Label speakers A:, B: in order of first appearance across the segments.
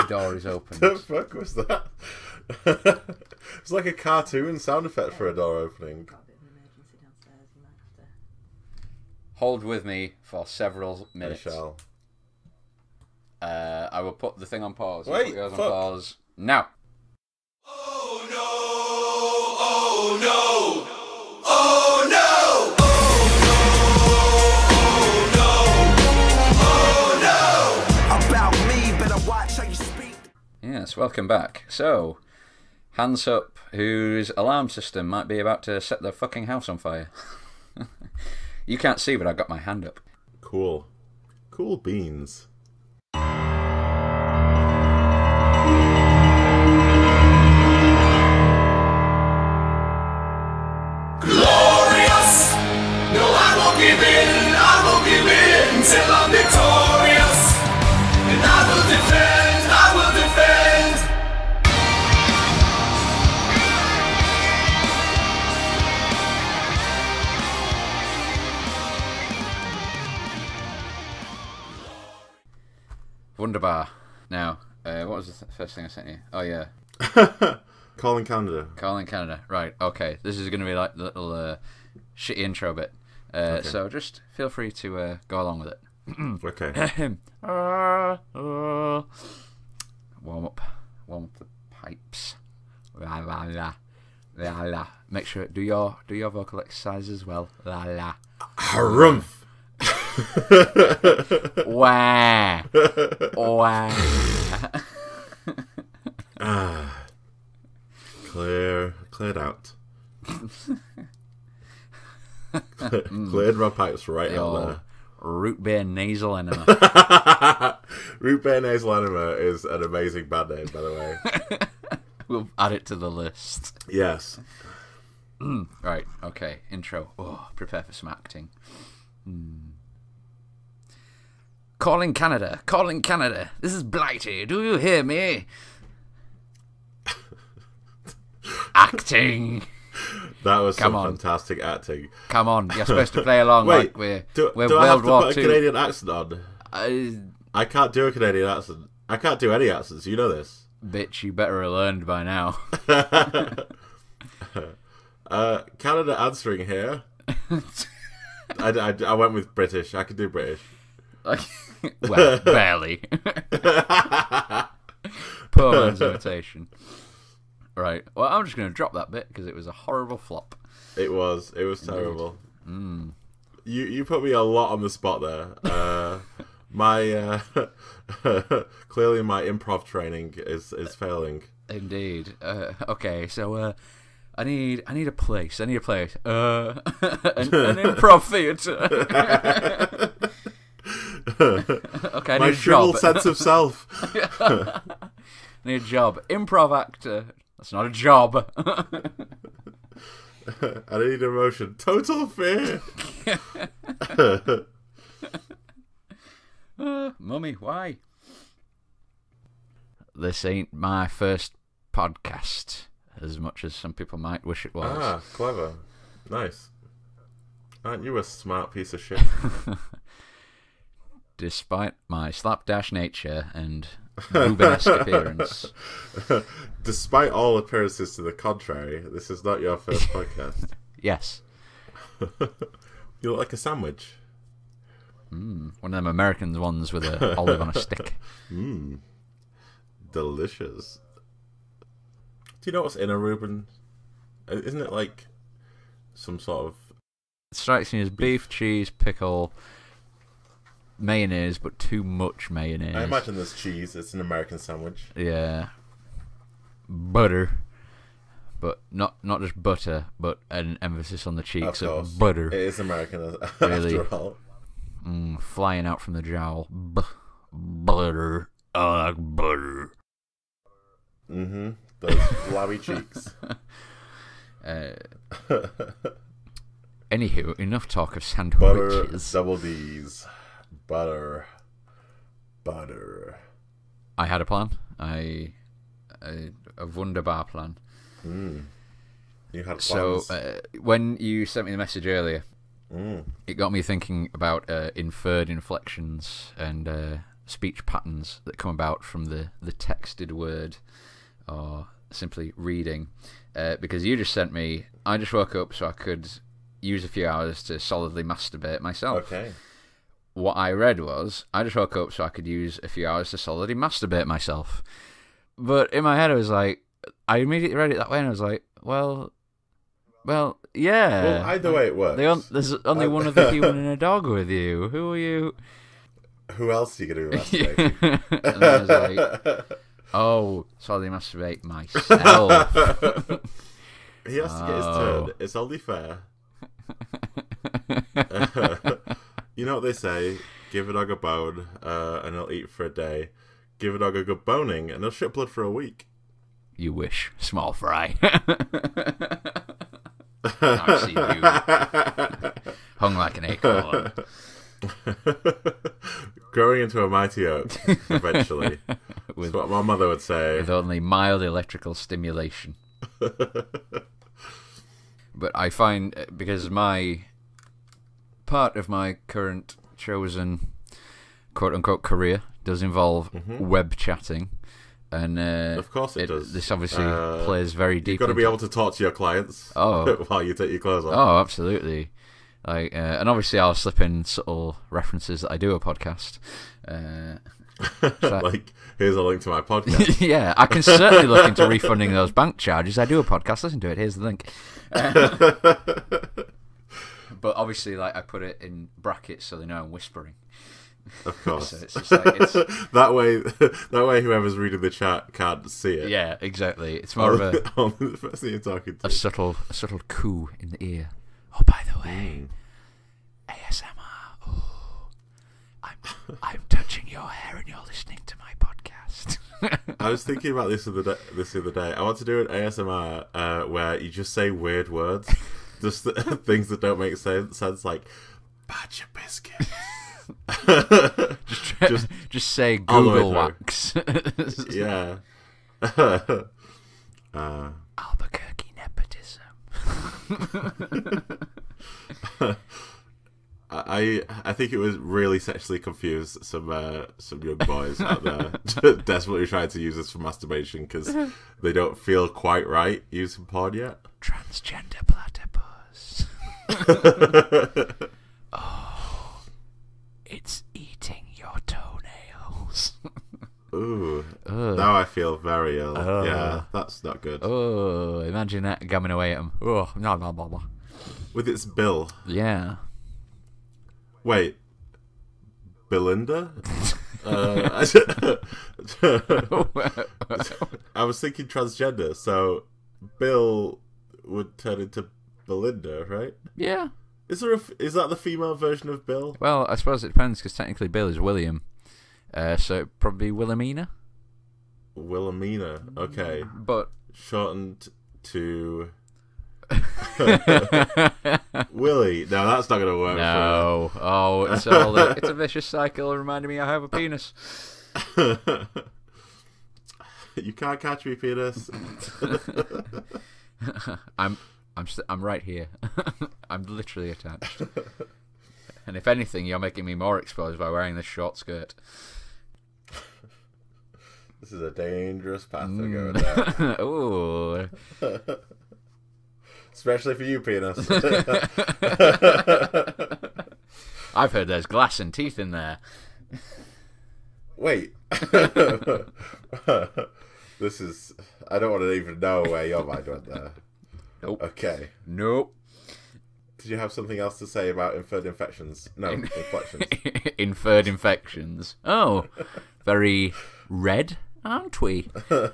A: door is opened.
B: The fuck was that? It's like a cartoon sound effect for a door opening.
A: Hold with me for several
B: I
A: minutes.
B: shall.
A: I will put the thing on pause.
B: Wait,
A: put yours on
B: fuck.
A: pause now.
C: Oh no! Oh no! Oh no! Oh no! Oh no! About me, better watch how you speak.
A: Yes, welcome back. So, hands up, whose alarm system might be about to set the fucking house on fire. You can't see, but I've got my hand up.
B: Cool. Cool beans.
C: Glorious! No, I won't give in. I won't give in till I'm victorious. And I will defend. I will defend.
A: Wunderbar. Now, what was the first thing I sent you? Oh, yeah.
B: Calling Canada.
A: Calling Canada. Right, okay. This is going to be like the little shitty intro bit.
B: Okay.
A: So just feel free to go along with it.
B: Okay.
A: Warm up the pipes. La la la. La la. Make sure do your vocal exercise as well. La la.
B: Harumph.
A: Wah. Wah.
B: Cleared out. Cleared my pipes right out there.
A: Root beer nasal enema.
B: Root beer nasal enema is an amazing band name, by the way.
A: We'll add it to the list.
B: Yes.
A: Right, okay, intro. Oh, prepare for some acting. Calling Canada, calling Canada. This is Blighty, do you hear me? Acting.
B: That was
A: Come
B: some
A: on.
B: Fantastic acting.
A: Come on, you're supposed to play along
B: Wait,
A: like we're
B: do I
A: World
B: have to
A: War
B: put a
A: II.
B: Canadian accent on? I can't do a Canadian accent. I can't do any accents, you know this.
A: Bitch, you better have learned by now.
B: Canada answering here. I went with British. I could do British.
A: Well, barely. Poor man's imitation. Right. Well, I'm just going to drop that bit because it was a horrible flop.
B: It was terrible. You put me a lot on the spot there. My clearly my improv training is failing.
A: Indeed. Okay, so I need a place. An improv theatre. Okay, I
B: My
A: need a
B: shriveled
A: job.
B: sense of self.
A: I need a job. Improv actor. That's not a job.
B: I need emotion. Total fear.
A: Mummy, why? This ain't my first podcast, as much as some people might wish it was.
B: Ah, clever. Nice. Aren't you a smart piece of shit?
A: Despite my slapdash nature and Rubenesque appearance.
B: Despite all appearances to the contrary, this is not your first podcast.
A: Yes.
B: You look like a sandwich.
A: One of them American ones with an olive on a stick.
B: Delicious. Do you know what's in a Reuben? Isn't it like some sort of...
A: It strikes me as beef, cheese, pickle, mayonnaise, but too much mayonnaise.
B: I imagine there's cheese. It's an American sandwich.
A: Yeah. Butter. But not just butter, but an emphasis on the cheeks
B: Of
A: of
B: course.
A: butter.
B: It is American
A: Really?
B: after all.
A: Flying out from the jowl. Butter. I like butter.
B: Mm-hmm. Those flabby cheeks.
A: Anywho, enough talk of
B: Butter,
A: sandwiches.
B: double D's. Butter.
A: I had a plan. A wunderbar plan.
B: You had
A: So,
B: plans.
A: when you sent me the message earlier, it got me thinking about inferred inflections and speech patterns that come about from the texted word or simply reading. Because you just sent me, I just woke up so I could use a few hours to solidly masturbate myself.
B: Okay.
A: What I read was, I just woke up so I could use a few hours to solidly masturbate myself. But in my head, I was like, I immediately read it that way, and I was like, well, yeah.
B: Well, either way it works.
A: There's only one other human and a dog with you. Who are you?
B: Who else are you going to masturbate?
A: And then I was like, oh, solidly masturbate myself.
B: He has to get his turn. It's only fair. You know what they say? Give a dog a bone, and he'll eat for a day. Give a dog a good boning, and he'll shit blood for a week.
A: You wish, small fry. I've seen you hung like an acorn.
B: Growing into a mighty oak, eventually. That's what my mother would say.
A: With only mild electrical stimulation. But I find, because part of my current chosen quote-unquote career does involve web chatting, and
B: of course it does.
A: This obviously plays very deep.
B: You've got to be able to talk to your clients while you take your clothes off.
A: Oh, absolutely. And obviously I'll slip in subtle references that I do a podcast.
B: Like, here's a link to my podcast.
A: Yeah, I can certainly look into refunding those bank charges. I do a podcast, listen to it, here's the link. But obviously, like, I put it in brackets so they know I'm whispering.
B: Of course.
A: So it's just like,
B: that way whoever's reading the chat can't see it.
A: Yeah, exactly. It's more of a
B: the person you're talking to.
A: a subtle coo in the ear. Oh, by the way, ASMR. Oh, I'm touching your hair and you're listening to my podcast.
B: I was thinking about this the other day. I want to do an ASMR where you just say weird words, just things that don't make sense, like badger biscuit.
A: just say Google wax.
B: Yeah.
A: Albuquerque nepotism.
B: I think it was really sexually confused some young boys out there desperately trying to use this for masturbation because they don't feel quite right using porn yet.
A: Transgender platypus. Oh, it's eating your toenails.
B: Ooh, now I feel very ill. Yeah, that's not good.
A: Oh, imagine that gumming away at him. Oh, blah, blah, blah, blah.
B: With its bill.
A: Yeah.
B: Wait, Belinda? I was thinking transgender, so Bill would turn into Belinda, right?
A: Yeah.
B: Is that the female version of Bill?
A: Well, I suppose it depends, because technically Bill is William. So it'd probably Wilhelmina?
B: Wilhelmina, okay.
A: But
B: shortened to... Willie. No, that's not going to work.
A: No. It's a vicious cycle reminding me I have a penis.
B: You can't catch me, penis.
A: I'm right here. I'm literally attached. And if anything, you're making me more exposed by wearing this short skirt.
B: This is a dangerous path to go down.
A: Ooh.
B: Especially for you, penis.
A: I've heard there's glass and teeth in there.
B: Wait. This is... I don't want to even know where your mind went there.
A: Nope.
B: Okay.
A: Nope.
B: Did you have something else to say about inferred infections? No, inflections.
A: Inferred infections. Oh, very red, aren't we?
B: A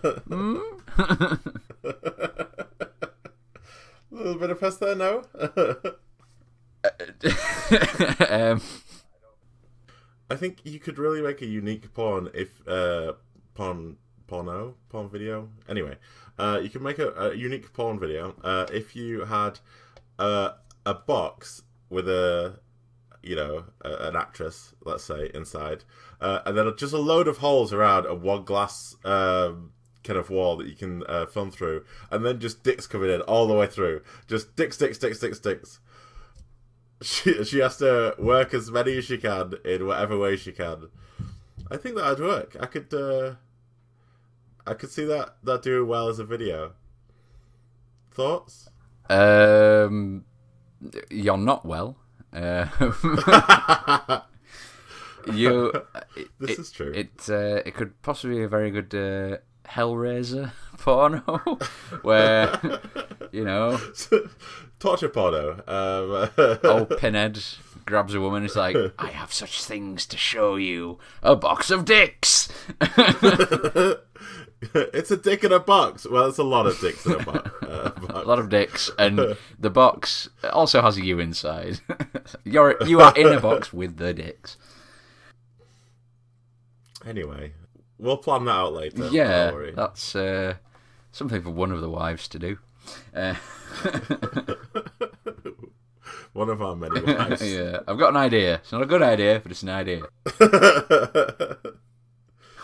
B: little bit of pest there, no? I think you could really make a unique porn if porn video. Anyway, you could make a unique porn video if you had a box with an actress, let's say, inside, and then just a load of holes around and one glass kind of wall that you can film through, and then just dicks coming in all the way through. Just dicks. She has to work as many as she can in whatever way she can. I think that'd work. I could see that do well as a video. Thoughts?
A: You're not well.
B: This is true.
A: It could possibly be a very good Hellraiser porno, where
B: torture porno.
A: Old Pinhead grabs a woman. It's like, I have such things to show you. A box of dicks.
B: It's a dick in a box. Well, it's a lot of dicks in a box.
A: A lot of dicks, and the box also has you inside. You are in a box with the dicks.
B: Anyway, we'll plan that out later.
A: Yeah,
B: don't worry.
A: That's something for one of the wives to do.
B: One of our many wives.
A: Yeah, I've got an idea. It's not a good idea, but it's an idea.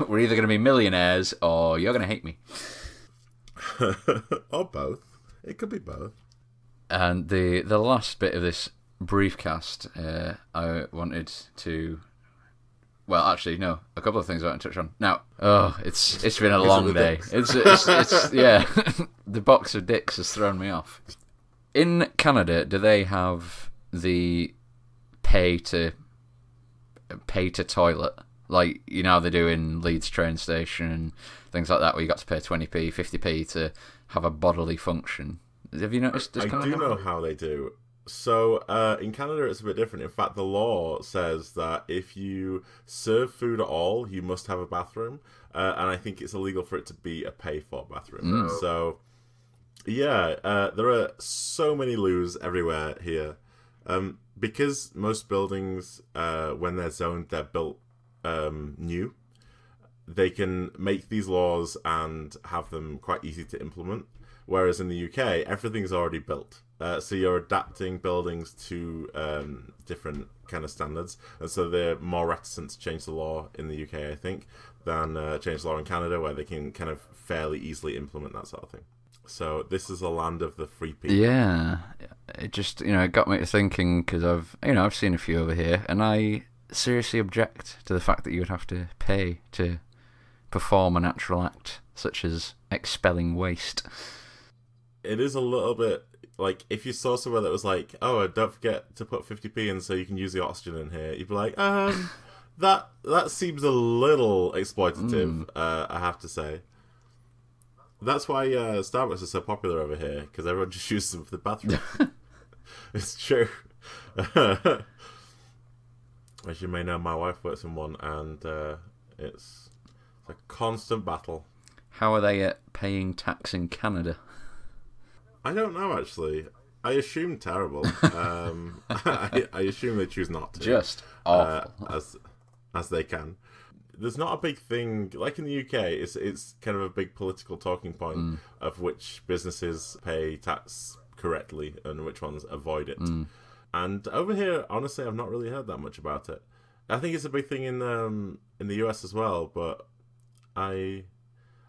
A: We're either going to be millionaires or you're going to hate me.
B: Or both. It could be both.
A: And the last bit of this briefcast, I wanted to... Well, actually, no. A couple of things I want to touch on. Now, it's been a long day. It's yeah. The box of dicks has thrown me off. In Canada, do they have the pay to toilet? Like, how they do in Leeds train station and things like that, where you got to pay 20p, 50p to have a bodily function. Have you noticed?
B: I do know how they do. So, in Canada, it's a bit different. In fact, the law says that if you serve food at all, you must have a bathroom. And I think it's illegal for it to be a pay-for bathroom. So, yeah, there are so many loos everywhere here. Because most buildings, when they're zoned, they're built new. They can make these laws and have them quite easy to implement. Whereas in the UK, everything's already built. So you're adapting buildings to different kind of standards. And so they're more reticent to change the law in the UK, I think, than change the law in Canada, where they can kind of fairly easily implement that sort of thing. So this is a land of the free people.
A: Yeah. It just, it got me to thinking, because I've seen a few over here, and I seriously object to the fact that you would have to pay to perform a natural act, such as expelling waste.
B: It is a little bit like, if you saw somewhere that was like, oh, don't forget to put 50p in so you can use the oxygen in here, you'd be like, that seems a little exploitative, I have to say. That's why Starbucks is so popular over here, because everyone just uses them for the bathroom. It's true. As you may know, my wife works in one, and it's a constant battle.
A: How are they at paying tax in Canada?
B: I don't know, actually. I assume terrible. I assume they choose not to.
A: Just awful.
B: As they can. There's not a big thing, like in the UK, it's kind of a big political talking point of which businesses pay tax correctly and which ones avoid it. And over here, honestly, I've not really heard that much about it. I think it's a big thing in the US as well, but I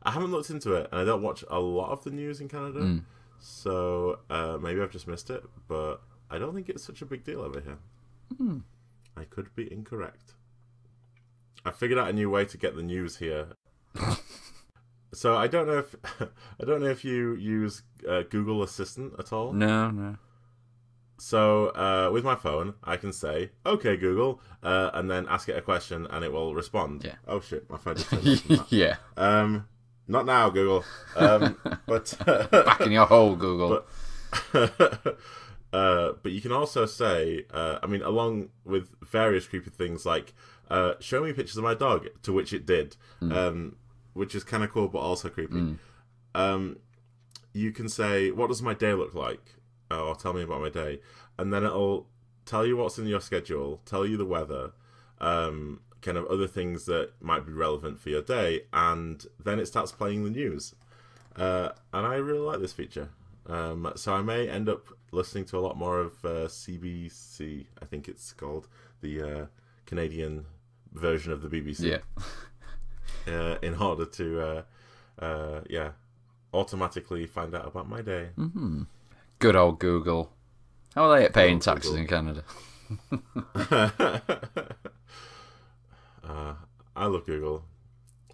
B: haven't looked into it, and I don't watch a lot of the news in Canada. So maybe I've just missed it, but I don't think it's such a big deal over here. I could be incorrect. I figured out a new way to get the news here. So I don't know if you use Google Assistant at all.
A: No.
B: So with my phone, I can say, "Okay, Google," and then ask it a question, and it will respond.
A: Yeah.
B: Oh shit, my phone just turned off from that.
A: Yeah.
B: Not now, Google. But
A: Back in your hole, Google.
B: But you can also say, along with various creepy things like, show me pictures of my dog, to which it did, which is kind of cool, but also creepy. You can say, what does my day look like? Or tell me about my day. And then it'll tell you what's in your schedule, tell you the weather, kind of other things that might be relevant for your day, and then it starts playing the news. And I really like this feature. So I may end up listening to a lot more of CBC, I think it's called, the Canadian version of the BBC. Yeah. In order to, automatically find out about my day.
A: Good old Google. How are they at paying taxes in Canada?
B: I love Google.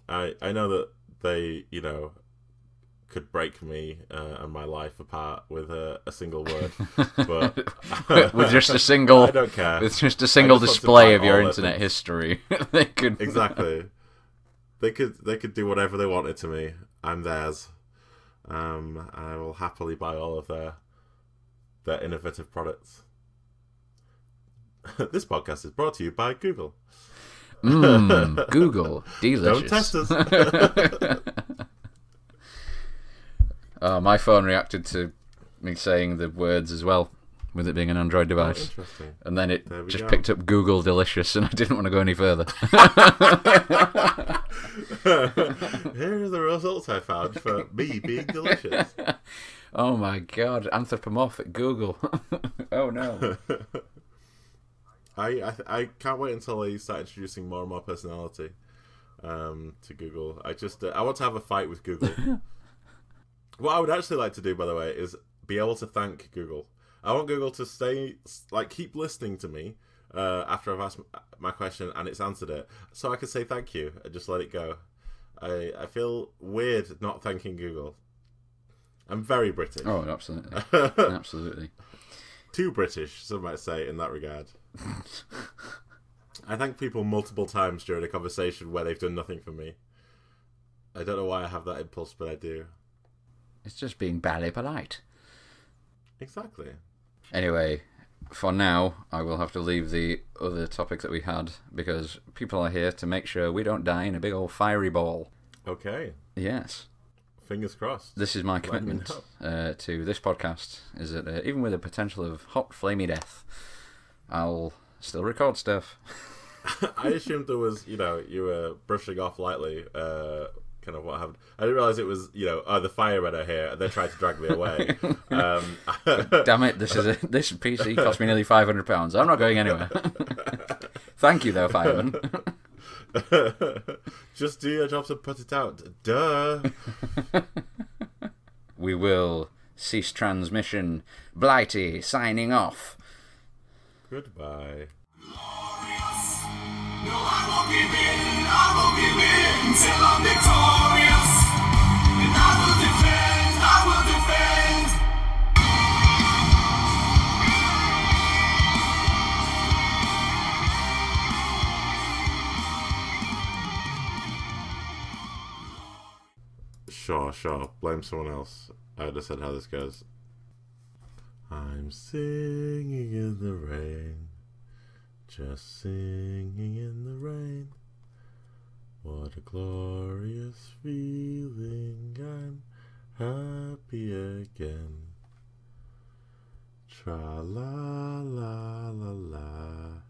B: I know that they, could break me and my life apart with a single word, but
A: with just a single,
B: I don't care.
A: With just a single display of your internet
B: things.
A: history, they could
B: Exactly. They could do whatever they wanted to me. I'm theirs. I will happily buy all of their innovative products. This podcast is brought to you by Google.
A: Google, delicious.
B: Don't test us.
A: My phone reacted to me saying the words as well, with it being an Android device.
B: Interesting.
A: And then it just
B: go.
A: picked up Google delicious, and I didn't want to go any further.
B: Here are the results I found for me being delicious.
A: Oh my god, anthropomorphic Google. Oh no.
B: I can't wait until they start introducing more and more personality to Google. I want to have a fight with Google. What I would actually like to do, by the way, is be able to thank Google. I want Google to keep listening to me after I've asked my question and it's answered it, so I can say thank you and just let it go. I feel weird not thanking Google. I'm very British.
A: Oh, absolutely. Absolutely.
B: Too British, some might say, in that regard. I thank people multiple times during a conversation where they've done nothing for me. I don't know why I have that impulse, but I do.
A: It's just being barely polite.
B: Exactly.
A: Anyway, for now, I will have to leave the other topic that we had, because people are here to make sure we don't die in a big old fiery ball.
B: Okay.
A: Yes.
B: Fingers crossed.
A: This is my commitment to this podcast, is that even with the potential of hot, flamey death, I'll still record stuff.
B: I assumed there was, you were brushing off lightly, kind of what happened. I didn't realise it was, the firemen are here and they're trying to drag me away.
A: Damn it, this PC cost me nearly £500. I'm not going anywhere. Thank you, though, fireman.
B: Just do your jobs and put it out. Duh.
A: We will cease transmission. Blighty signing off.
B: Goodbye.
C: Glorious. No, I won't give in till I'm victorious. And I will defend, I will defend.
B: Sure. Blame someone else. I just said how this goes. I'm singing in the rain. Just singing in the rain. What a glorious feeling. I'm happy again. Tra la la la la.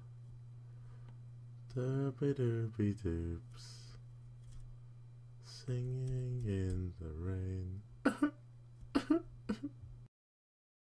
B: Derby derby doops. Singing in the rain.